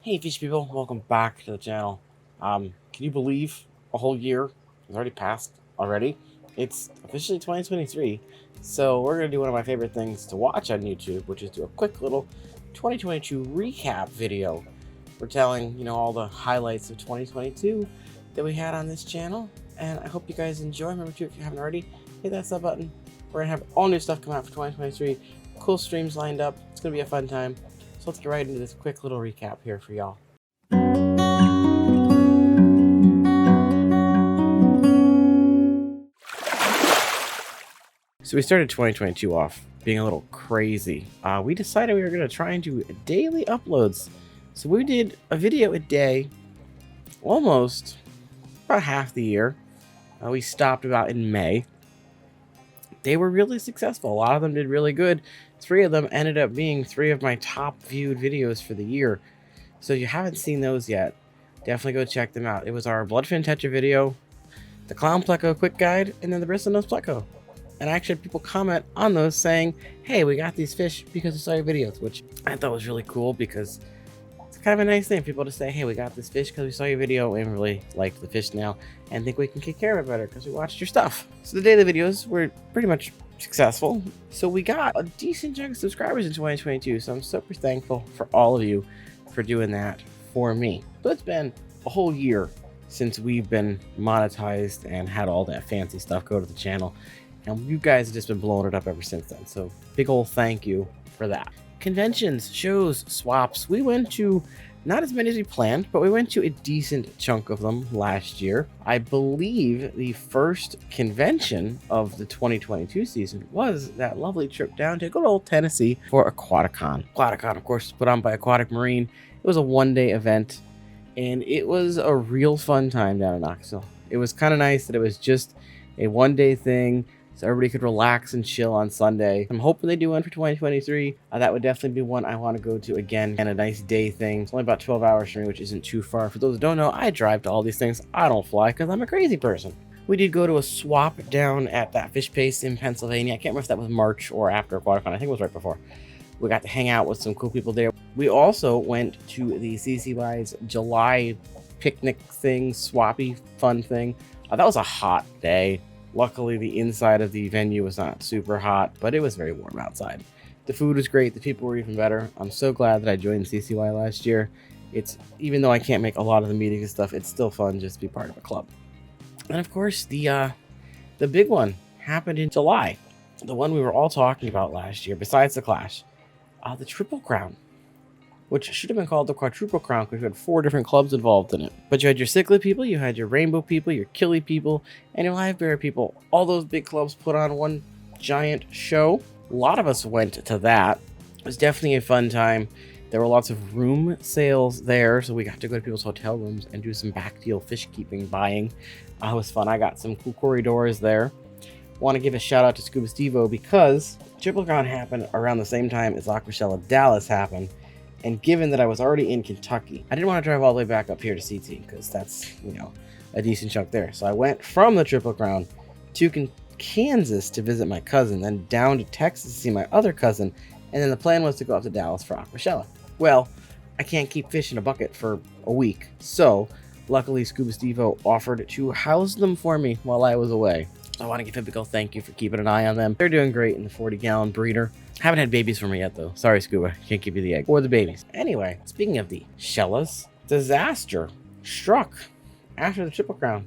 Hey fish people, welcome back to the channel. Can you believe a whole year has already passed already? It's officially 2023, so we're going to do one of my favorite things to watch on YouTube, which is do a quick little 2022 recap video. We're telling, all the highlights of 2022 that we had on this channel, and I hope you guys enjoy. Remember too, if you haven't already, hit that sub button. We're going to have all new stuff come out for 2023, cool streams lined up. It's going to be a fun time. So let's get right into this quick little recap here for y'all. So we started 2022 off being a little crazy. We decided we were going to try and do daily uploads. So we did a video a day, almost about half the year. We stopped about in May. They were really successful. A lot of them did really good. 3 of them ended up being 3 of my top viewed videos for the year. So if you haven't seen those yet, definitely go check them out. It was our Bloodfin Tetra video, the Clown Pleco quick guide, and then the Bristlenose Pleco. And I actually had people comment on those saying, hey, we got these fish because we saw your videos, which I thought was really cool because it's kind of a nice thing for people to say, hey, we got this fish because we saw your video and really liked the fish now and think we can take care of it better because we watched your stuff. So the daily videos were pretty much successful. So we got a decent chunk of subscribers in 2022. So I'm super thankful for all of you for doing that for me. So it's been a whole year since we've been monetized and had all that fancy stuff go to the channel. And you guys have just been blowing it up ever since then. So big ol' thank you for that. Conventions, shows, swaps. We went to not as many as we planned, but we went to a decent chunk of them last year. I believe the first convention of the 2022 season was that lovely trip down to good old Tennessee for Aquaticon. Aquaticon, of course, put on by Aquatic Marine. It was a one-day event, and it was a real fun time down in Knoxville. It was kind of nice that it was just a one-day thing, so everybody could relax and chill on Sunday. I'm hoping they do one for 2023. That would definitely be one I want to go to again, and a nice day thing. It's only about 12 hours for me, which isn't too far. For those who don't know, I drive to all these things. I don't fly because I'm a crazy person. We did go to a swap down at that fish place in Pennsylvania. I can't remember if that was March or after Aquaticon. I think it was right before. We got to hang out with some cool people there. We also went to the CCY's July picnic thing, swappy fun thing. That was a hot day. Luckily, the inside of the venue was not super hot, but it was very warm outside. The food was great. The people were even better. I'm so glad that I joined CCY last year. Even though I can't make a lot of the meetings and stuff, it's still fun just to be part of a club. And of course, the big one happened in July. The one we were all talking about last year, besides the Clash. The Triple Crown, which should have been called the Quadruple Crown because you had 4 different clubs involved in it. But you had your cichlid people, you had your rainbow people, your killie people, and your live bear people. All those big clubs put on one giant show. A lot of us went to that. It was definitely a fun time. There were lots of room sales there, so we got to go to people's hotel rooms and do some back deal fish keeping buying. It was fun. I got some cool corridors there. Want to give a shout out to Scuba Stevo because Triple Crown happened around the same time as Aquashella Dallas happened. And given that I was already in Kentucky, I didn't want to drive all the way back up here to CT because that's, a decent chunk there. So I went from the Triple Crown to Kansas to visit my cousin, then down to Texas to see my other cousin, and then the plan was to go up to Dallas for Aquashella. Well, I can't keep fish in a bucket for a week, so luckily Scuba Stevo offered to house them for me while I was away. I want to give him a big thank you for keeping an eye on them. They're doing great in the 40-gallon breeder. Haven't had babies for me yet, though. Sorry, Skuba. Can't give you the egg. Or the babies. Anyway, speaking of the Shellas, disaster struck after the Triple Crown.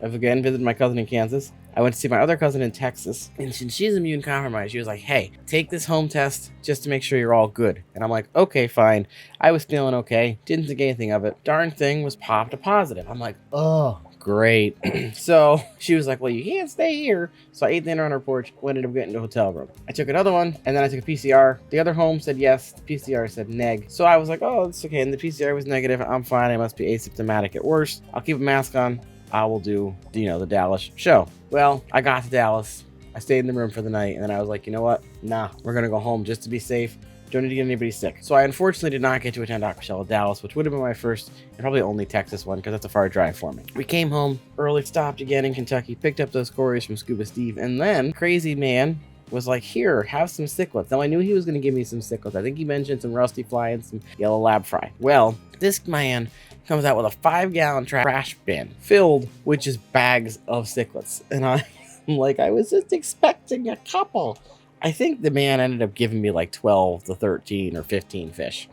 I've again visited my cousin in Kansas. I went to see my other cousin in Texas. And since she's immune compromised, she was like, hey, take this home test just to make sure you're all good. And I'm like, okay, fine. I was feeling okay. Didn't think anything of it. Darn thing was popped a positive. I'm like, oh, great. So she was like, well, you can't stay here. So I ate dinner on her porch, ended up getting to a hotel room. I took another one, and then I took a PCR. The other home said yes. The PCR said neg. So I was like, oh, it's okay. And the PCR was negative. I'm fine. I must be asymptomatic at worst. I'll keep a mask on. I will do, the Dallas show. Well, I got to Dallas. I stayed in the room for the night, and then I was like, you know what? Nah, we're going to go home just to be safe. Don't need to get anybody sick. So I unfortunately did not get to attend Aquashella Dallas, which would have been my first and probably only Texas one because that's a far drive for me. We came home early, stopped again in Kentucky, picked up those Corys from Scuba Steve, and then crazy man was like, here, have some cichlids. Now, I knew he was going to give me some cichlids. I think he mentioned some rusty fly and some yellow lab fry. Well, this man comes out with a 5-gallon trash bin filled with just bags of cichlids. And I'm like, I was just expecting a couple. I think the man ended up giving me like 12 to 13 or 15 fish.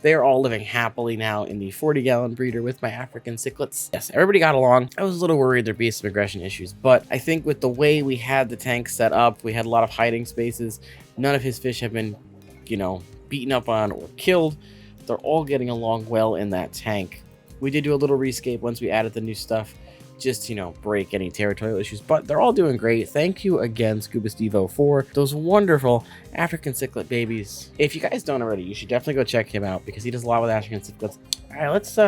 They are all living happily now in the 40-gallon breeder with my African cichlids. Yes, everybody got along. I was a little worried there'd be some aggression issues, but I think with the way we had the tank set up, we had a lot of hiding spaces. None of his fish have been, you know, beaten up on or killed. They're all getting along well in that tank. We did do a little rescape once we added the new stuff, just, you know, break any territorial issues, but they're all doing great. Thank you again, Skuba Stevo, for those wonderful African cichlid babies. If you guys don't already, you should definitely go check him out because he does a lot with African cichlids. All right, let's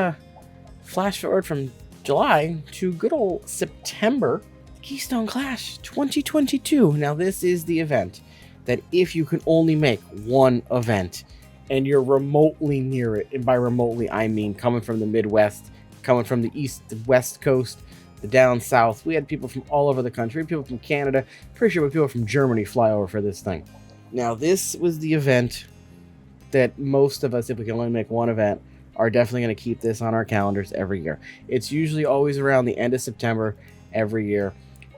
flash forward from July to good old September. Keystone Clash 2022. Now, this is the event that if you can only make one event and you're remotely near it, and by remotely, I mean coming from the Midwest, coming from the East, the West Coast, the down south. We had people from all over the country, people from Canada, pretty sure people from Germany fly over for this thing. Now, this was the event that most of us, if we can only make one event, are definitely going to keep this on our calendars every year. It's usually always around the end of September every year.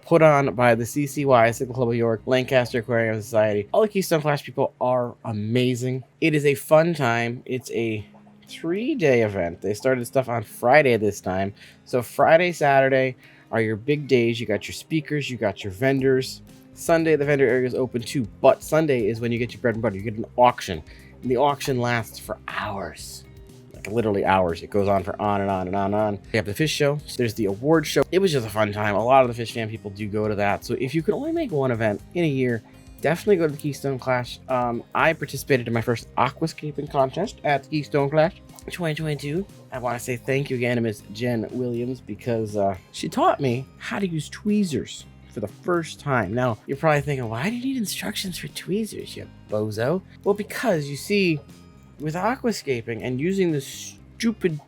Put on by the CCY, Cycle Club of York, Lancaster Aquarium Society. All the Keystone Clash people are amazing. It is a fun time. It's a 3-day event. They started stuff on Friday this time. So Friday, Saturday are your big days. You got your speakers, you got your vendors. Sunday, the vendor area is open too, but Sunday is when you get your bread and butter. You get an auction, and the auction lasts for hours. Like literally hours. It goes on for on and on and on and on. You have the fish show. There's the award show. It was just a fun time. A lot of the fish fan people do go to that. So if you can only make one event in a year, definitely go to the Keystone Clash. I participated in my first aquascaping contest at the Keystone Clash 2022. I want to say thank you again to Miss Jen Williams because she taught me how to use tweezers for the first time. Now, you're probably thinking, why do you need instructions for tweezers, you bozo? Well, because you see, with aquascaping and using the stupid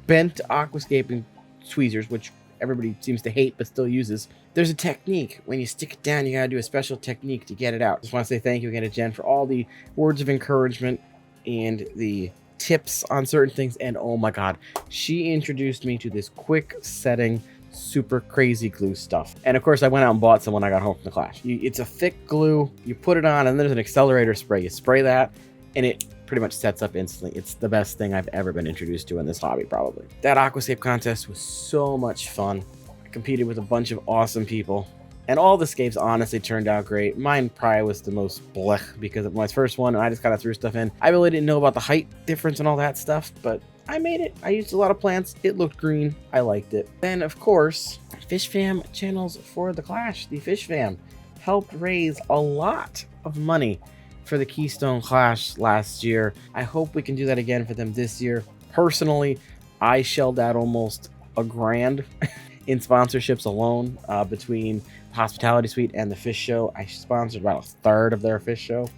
bent aquascaping tweezers, which everybody seems to hate but still uses, there's a technique. When you stick it down, you gotta do a special technique to get it out. Just want to say thank you again to Jen for all the words of encouragement and the tips on certain things. And oh my god, she introduced me to this quick setting, super crazy glue stuff. And of course, I went out and bought some when I got home from the class. It's a thick glue. You put it on, and there's an accelerator spray. You spray that, and it pretty much sets up instantly. It's the best thing I've ever been introduced to in this hobby, probably. That aquascape contest was so much fun. I competed with a bunch of awesome people, and all the scapes honestly turned out great. Mine probably was the most blech because of my first one, and I just kind of threw stuff in. I really didn't know about the height difference and all that stuff, but I made it. I used a lot of plants. It looked green. I liked it. Then, of course, Fish Fam channels for the Clash. The Fish Fam helped raise a lot of money for the Keystone Clash last year. I hope we can do that again for them this year. Personally, I shelled out almost $1,000 in sponsorships alone between the Hospitality Suite and the Fish Show. I sponsored about a third of their Fish Show.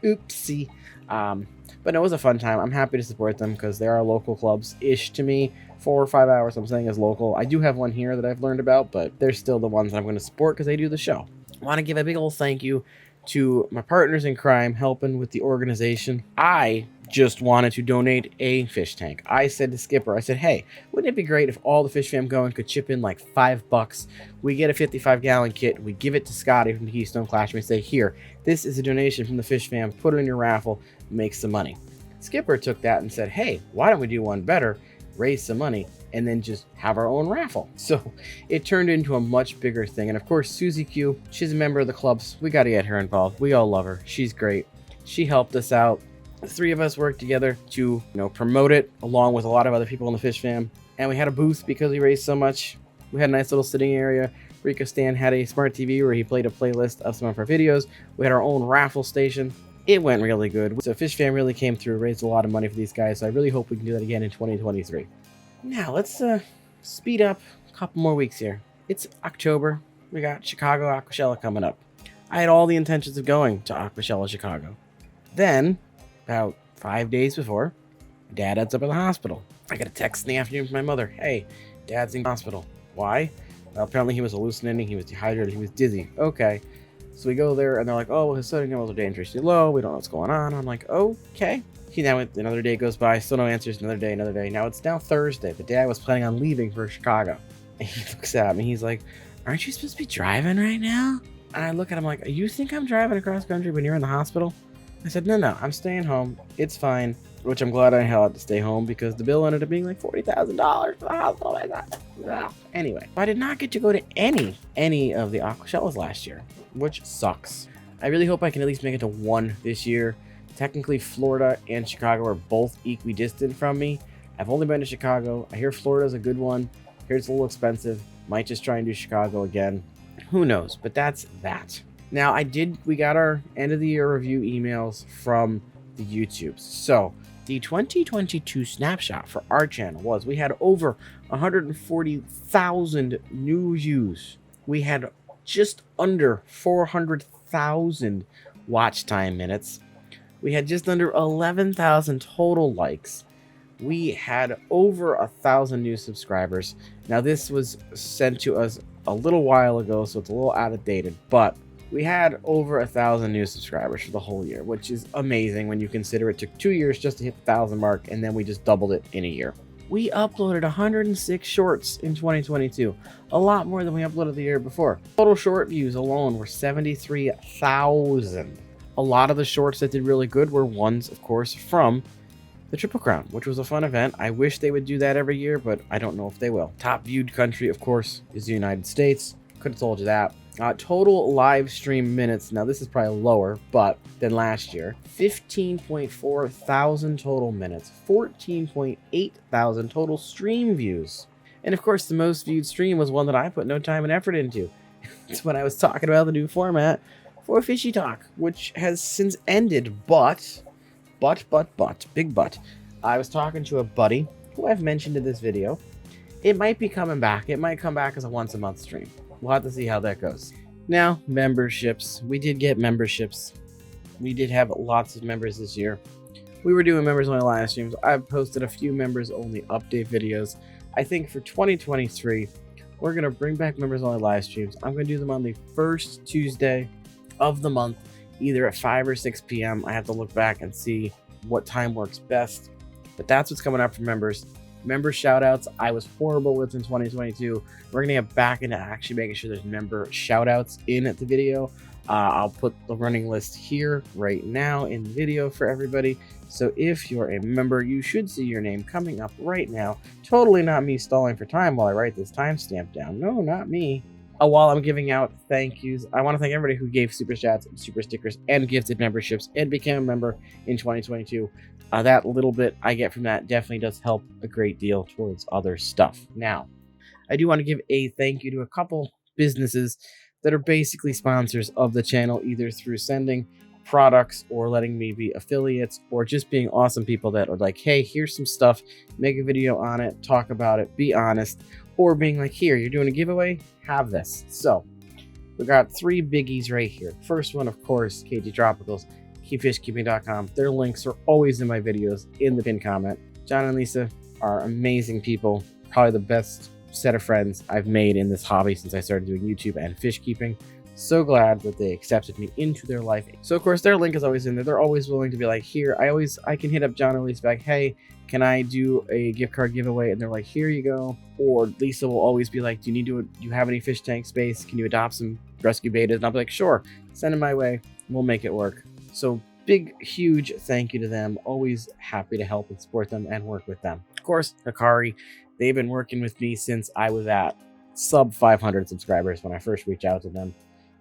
Oopsie. But no, it was a fun time. I'm happy to support them because they are local clubs-ish to me. 4 or 5 hours I'm saying is local. I do have one here that I've learned about, but they're still the ones that I'm going to support because they do the show. I want to give a big old thank you to my partners in crime helping with the organization. I just wanted to donate a fish tank. I said to Skipper, I said, hey, wouldn't it be great if all the Fish Fam going could chip in like $5? We get a 55-gallon kit, we give it to Scotty from the Keystone Clash, and we say, here, this is a donation from the Fish Fam, put it in your raffle, make some money. Skipper took that and said, hey, why don't we do one better, raise some money, and then just have our own raffle. So it turned into a much bigger thing. And of course, Susie Q, she's a member of the clubs. We got to get her involved. We all love her. She's great. She helped us out. The 3 of us worked together to, promote it along with a lot of other people in the Fish Fam. And we had a booth because we raised so much. We had a nice little sitting area. Rico Stan had a smart TV where he played a playlist of some of our videos. We had our own raffle station. It went really good. So Fish Fam really came through, raised a lot of money for these guys. So I really hope we can do that again in 2023. Now, let's speed up a couple more weeks here. It's October. We got Chicago Aquashella coming up. I had all the intentions of going to Aquashella Chicago. Then, about 5 days before, Dad ends up in the hospital. I get a text in the afternoon from my mother. Hey, Dad's in the hospital. Why? Well, apparently he was hallucinating. He was dehydrated. He was dizzy. Okay. So we go there and they're like, oh, his sodium levels are dangerously low. We don't know what's going on. I'm like, okay. Now another day goes by, still no answers, another day. Now it's now Thursday, the day I was planning on leaving for Chicago. And he looks at me, he's like, aren't you supposed to be driving right now? And I look at him like, you think I'm driving across country when you're in the hospital? I said, no, I'm staying home. It's fine. Which I'm glad I had to stay home because the bill ended up being like $40,000 for the hospital. Anyway, I did not get to go to any of the Aqua shows last year, which sucks. I really hope I can at least make it to one this year. Technically, Florida and Chicago are both equidistant from me. I've only been to Chicago. I hear Florida's a good one. Here it's a little expensive. Might just try and do Chicago again. Who knows? But that's that. Now, we got our end of the year review emails from the YouTubes. So, the 2022 snapshot for our channel was we had over 140,000 new views. We had just under 400,000 watch time minutes. We had just under 11,000 total likes. We had over 1,000 new subscribers. Now, this was sent to us a little while ago, so it's a little out of date, but we had over 1,000 new subscribers for the whole year, which is amazing when you consider it took 2 years just to hit the 1,000 mark, and then we just doubled it in a year. We uploaded 106 shorts in 2022, a lot more than we uploaded the year before. Total short views alone were 73,000. A lot of the shorts that did really good were ones, of course, from the Triple Crown, which was a fun event. I wish they would do that every year, but I don't know if they will. Top viewed country, of course, is the United States. Could have told you that. Total live stream minutes, now this is probably lower than last year. 15.4 thousand total minutes, 14.8 thousand total stream views. And of course, the most viewed stream was one that I put no time and effort into. It's when I was talking about the new format for Fishie Talk, which has since ended, but, big but. I was talking to a buddy who I've mentioned in this video. It might be coming back. It might come back as a once a month stream. We'll have to see how that goes. Now, memberships. We did get memberships. We did have lots of members this year. We were doing members only live streams. I've posted a few members only update videos. I think for 2023, we're going to bring back members only live streams. I'm going to do them on the first Tuesday of the month, either at 5 or 6 p.m. I have to look back and see what time works best. But that's what's coming up for members. Member shoutouts, I was horrible with in 2022. We're going to get back into actually making sure there's member shoutouts in the video. I'll put the running list here right now in the video for everybody. So if you're a member, you should see your name coming up right now. Totally not me stalling for time while I write this timestamp down. No, not me. While I'm giving out thank yous, I want to thank everybody who gave super chats, super stickers, and gifted memberships and became a member in 2022. That little bit I get from that definitely does help a great deal towards other stuff. Now, I do want to give a thank you to a couple businesses that are basically sponsors of the channel, either through sending products or letting me be affiliates, or just being awesome people that are like, hey, here's some stuff, make a video on it, talk about it, be honest, or being like, here, you're doing a giveaway, have this. So we got 3 biggies right here. First one, of course, KT Tropicals, keepfishkeeping.com. Their links are always in my videos in the pinned comment. John and Lisa are amazing people, probably the best set of friends I've made in this hobby since I started doing YouTube and fish keeping. So glad that they accepted me into their life. So of course their link is always in there. They're always willing to be like, here, I can hit up John and Lisa back, hey, can I do a gift card giveaway? And they're like, here you go. Or Lisa will always be like, do you have any fish tank space? Can you adopt some rescue bettas? And I'll be like, sure, send them my way. We'll make it work. So big, huge thank you to them. Always happy to help and support them and work with them. Of course, Hikari, they've been working with me since I was at sub 500 subscribers when I first reached out to them.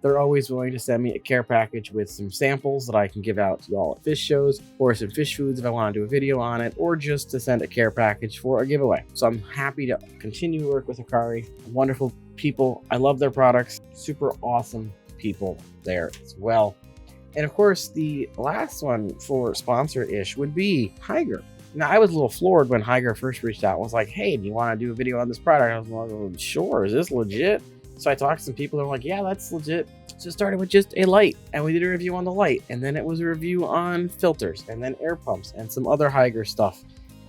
They're always willing to send me a care package with some samples that I can give out to y'all at fish shows, or some fish foods if I want to do a video on it, or just to send a care package for a giveaway. So I'm happy to continue to work with Hikari. Wonderful people. I love their products. Super awesome people there as well. And of course, the last one for sponsor-ish would be Higer. Now, I was a little floored when Higer first reached out and was like, hey, do you want to do a video on this product? I was like, oh, sure, is this legit? So I talked to some people that were like, yeah, that's legit. So it started with just a light, and we did a review on the light, and then it was a review on filters, and then air pumps, and some other Higer stuff.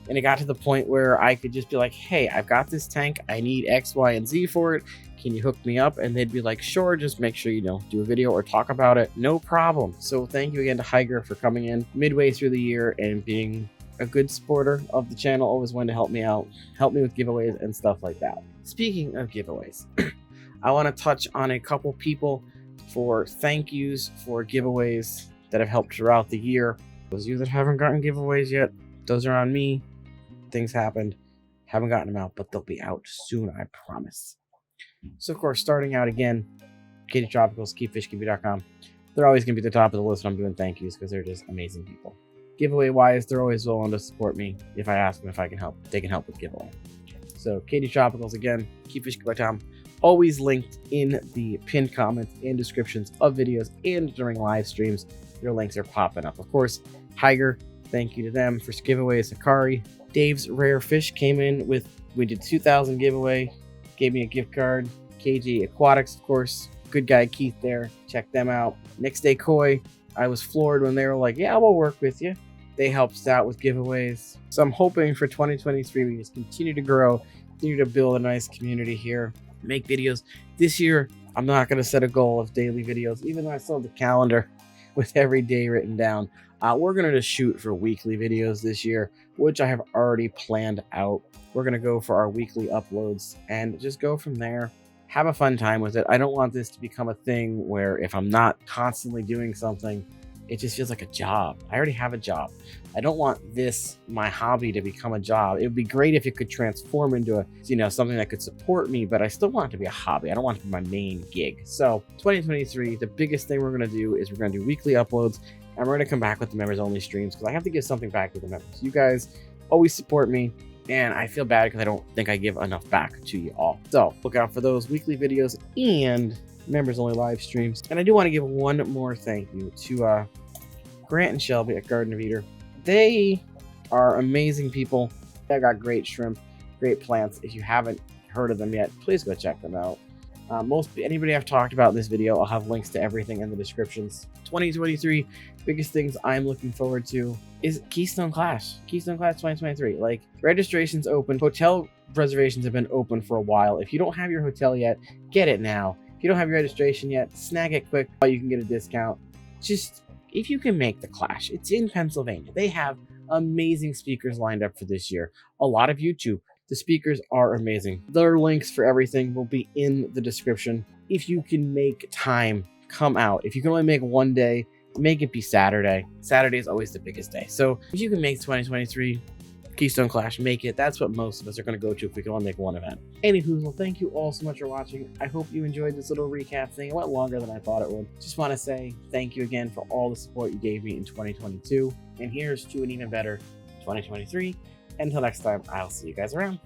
And it got to the point where I could just be like, hey, I've got this tank. I need X, Y, and Z for it. Can you hook me up? And they'd be like, sure, just make sure you do a video or talk about it. No problem. So thank you again to Higer for coming in midway through the year and being a good supporter of the channel. Always wanted to help me out, help me with giveaways and stuff like that. Speaking of giveaways, I want to touch on a couple people for thank yous for giveaways that have helped throughout the year. Those of you that haven't gotten giveaways yet, those are on me. Things happened, haven't gotten them out, but they'll be out soon, I promise. So of course, starting out again, Katie Tropicals, keepfishkeepy.com. They're always going to be at the top of the list when I'm doing thank yous because they're just amazing people. Giveaway wise, they're always willing to support me if I ask them if I can help. They can help with giveaway. So Katie Tropicals again, keepfishkeepy.com. Always linked in the pinned comments and descriptions of videos and during live streams. Their links are popping up. Of course, Higer, thank you to them for giveaways. Sakari, Dave's Rare Fish came in with, we did 2,000 giveaway, gave me a gift card. KG Aquatics, of course, good guy Keith there, check them out. Next Day Koi, I was floored when they were like, yeah, we'll work with you. They helped us out with giveaways. So I'm hoping for 2023, we just continue to grow, continue to build a nice community here, make videos. This year, I'm not going to set a goal of daily videos, even though I still have the calendar with every day written down. We're going to just shoot for weekly videos this year, which I have already planned out. We're going to go for our weekly uploads and just go from there. Have a fun time with it. I don't want this to become a thing where if I'm not constantly doing something, it just feels like a job. I already have a job. I don't want this, my hobby, to become a job. It would be great if it could transform into a, something that could support me, but I still want it to be a hobby. I don't want it to be my main gig. So 2023, the biggest thing we're going to do is we're going to do weekly uploads. And we're going to come back with the members only streams because I have to give something back to the members. You guys always support me, and I feel bad because I don't think I give enough back to you all. So look out for those weekly videos and members only live streams. And I do want to give one more thank you to Grant and Shelby at Garden of Eater. They are amazing people. They got great shrimp, great plants. If you haven't heard of them yet, please go check them out. Anybody I've talked about in this video, I'll have links to everything in the descriptions. 2023, biggest things I'm looking forward to is Keystone Clash 2023. Like, registration's open, hotel reservations have been open for a while. If you don't have your hotel yet, get it now. If you don't have your registration yet, snag it quick while you can get a discount. Just, if you can make the Clash, it's in Pennsylvania. They have amazing speakers lined up for this year. A lot of YouTube. The speakers are amazing. Their links for everything will be in the description. If you can make time, come out. If you can only make one day, make it be Saturday. Saturday is always the biggest day. So if you can make 2023 Keystone Clash, make it. That's what most of us are going to go to if we can only make one event. Anywho, well, thank you all so much for watching. I hope you enjoyed this little recap thing. It went longer than I thought it would. Just want to say thank you again for all the support you gave me in 2022. And here's to an even better 2023. Until next time, I'll see you guys around.